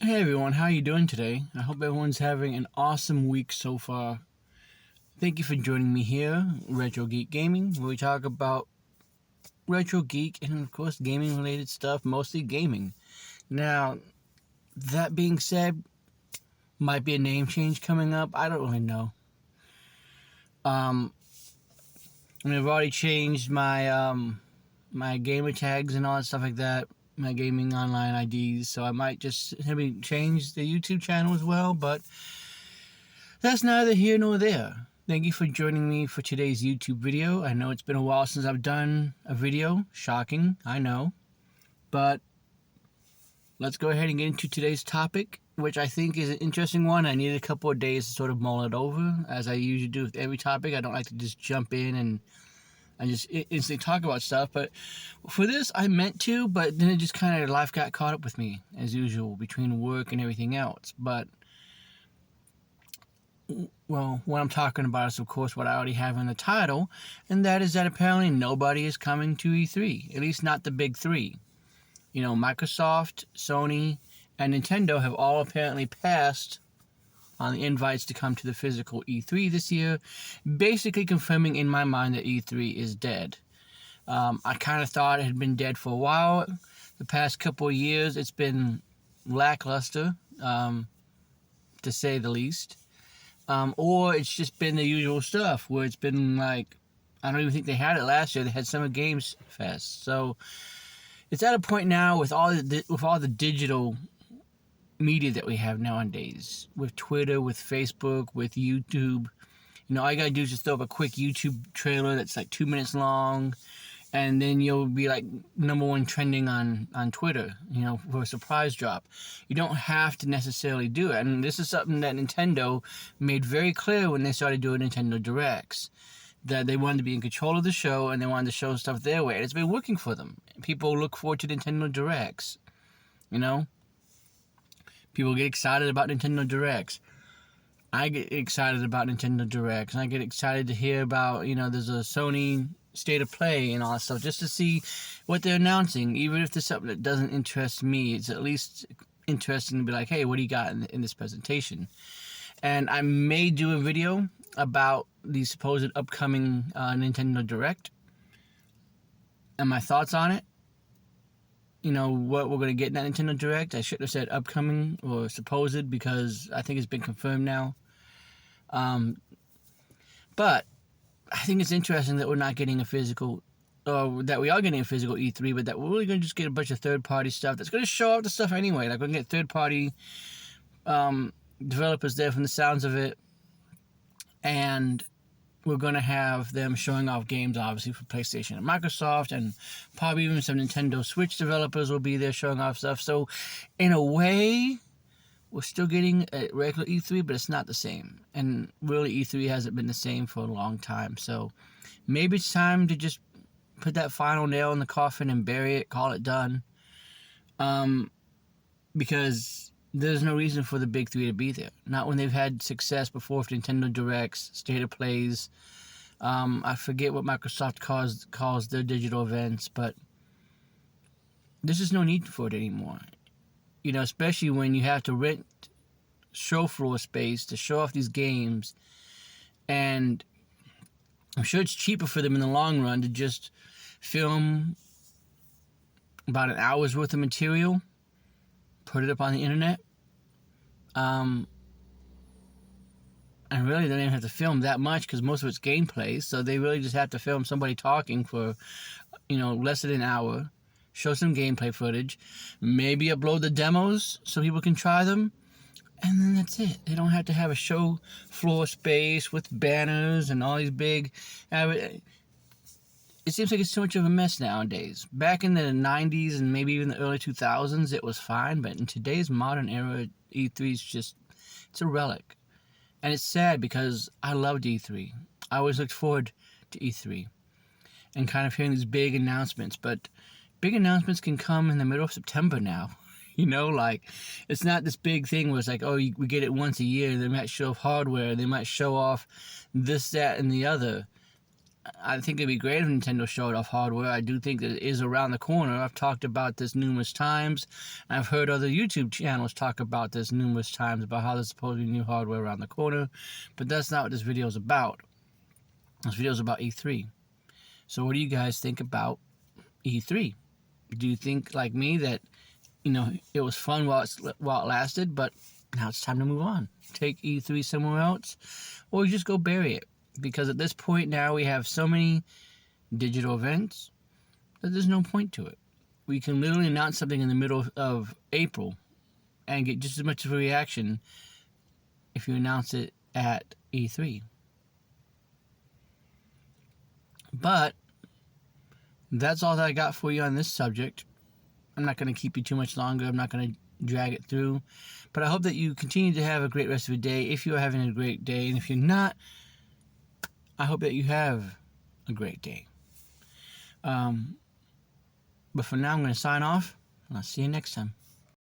Hey everyone, how you doing today? I hope everyone's having an awesome week so far. Thank you for joining me here, Retro Geek Gaming, where we talk about retro geek and of course gaming related stuff, mostly gaming. Now, that being said, might be a name change coming up. I don't really know. Um, I've already changed my gamer tags and all that stuff like that, my gaming online IDs, so I might just maybe change the YouTube channel as well, but that's neither here nor there. Thank you for joining me for today's YouTube video. I know it's been a while since I've done a video. Shocking, I know. But let's go ahead and get into today's topic, which I think is an interesting one. I need a couple of days to sort of mull it over, as I usually do with every topic. I don't like to just jump in and just instantly talk about stuff. But for this, I meant to, but then it just kind of, life got caught up with me, as usual, between work and everything else. But well, what I'm talking about is, of course, what I already have in the title, and that is that apparently nobody is coming to E3, at least not the big three. You know, Microsoft, Sony, and Nintendo have all apparently passed on the invites to come to the physical E3 this year, basically confirming in my mind that E3 is dead. I kind of thought it had been dead for a while. The past couple of years, it's been lackluster, to say the least. Or it's just been the usual stuff where it's been like, I don't even think they had it last year. They had Summer Games Fest. So it's at a point now with all the digital media that we have nowadays, with Twitter, with Facebook, with YouTube. You know, all you gotta do is just throw up a quick YouTube trailer that's like 2 minutes long, and then you'll be like #1 trending on Twitter, you know, for a surprise drop. You don't have to necessarily do it. And this is something that Nintendo made very clear when they started doing Nintendo Directs, that they wanted to be in control of the show and they wanted to show stuff their way. And it's been working for them. People look forward to Nintendo Directs, you know? People get excited about Nintendo Directs. I get excited about Nintendo Directs, and I get excited to hear about, you know, there's a Sony State of Play and all that stuff, just to see what they're announcing. Even if there's something that doesn't interest me, it's at least interesting to be like, hey, what do you got in this presentation? And I may do a video about the supposed upcoming Nintendo Direct and my thoughts on it. You know, what we're going to get in that Nintendo Direct. I shouldn't have said upcoming or supposed, because I think it's been confirmed now. But I think it's interesting that we're not getting a physical, or that we are getting a physical E3, but that we're really going to just get a bunch of third-party stuff that's going to show off the stuff anyway. Like, we're going to get third-party developers there from the sounds of it, and we're going to have them showing off games, obviously, for PlayStation and Microsoft, and probably even some Nintendo Switch developers will be there showing off stuff. So, in a way, we're still getting a regular E3, but it's not the same. And really, E3 hasn't been the same for a long time. So maybe it's time to just put that final nail in the coffin and bury it, call it done. Because there's no reason for the big three to be there. Not when they've had success before with Nintendo Directs, State of Plays. I forget what Microsoft calls their digital events, but there's just no need for it anymore. You know, especially when you have to rent show floor space to show off these games. And I'm sure it's cheaper for them in the long run to just film about an hour's worth of material, put it up on the internet. And really, they don't even have to film that much, because most of it's gameplay. So they really just have to film somebody talking for, you know, less than an hour. Show some gameplay footage, maybe upload the demos so people can try them, and then that's it. They don't have to have a show floor space with banners and all these big... It seems like it's so much of a mess nowadays. Back in the 90s and maybe even the early 2000s, it was fine, but in today's modern era, E3 is just... it's a relic. And it's sad, because I loved E3. I always looked forward to E3 and kind of hearing these big announcements, but big announcements can come in the middle of September now. You know, like, it's not this big thing where it's like, oh, we get it once a year. They might show off hardware. They might show off this, that, and the other. I think it'd be great if Nintendo showed off hardware. I do think that it is around the corner. I've talked about this numerous times. I've heard other YouTube channels talk about this numerous times about how there's supposedly new hardware around the corner. But that's not what this video is about. This video is about E3. So what do you guys think about E3? Do you think, like me, that, it was fun while it lasted, but now it's time to move on? Take E3 somewhere else, or just go bury it? Because at this point now we have so many digital events that there's no point to it. We can literally announce something in the middle of April and get just as much of a reaction if you announce it at E3. But that's all that I got for you on this subject. I'm not going to keep you too much longer. I'm not going to drag it through. But I hope that you continue to have a great rest of your day if you are having a great day. And if you're not, I hope that you have a great day. But for now, I'm going to sign off, and I'll see you next time.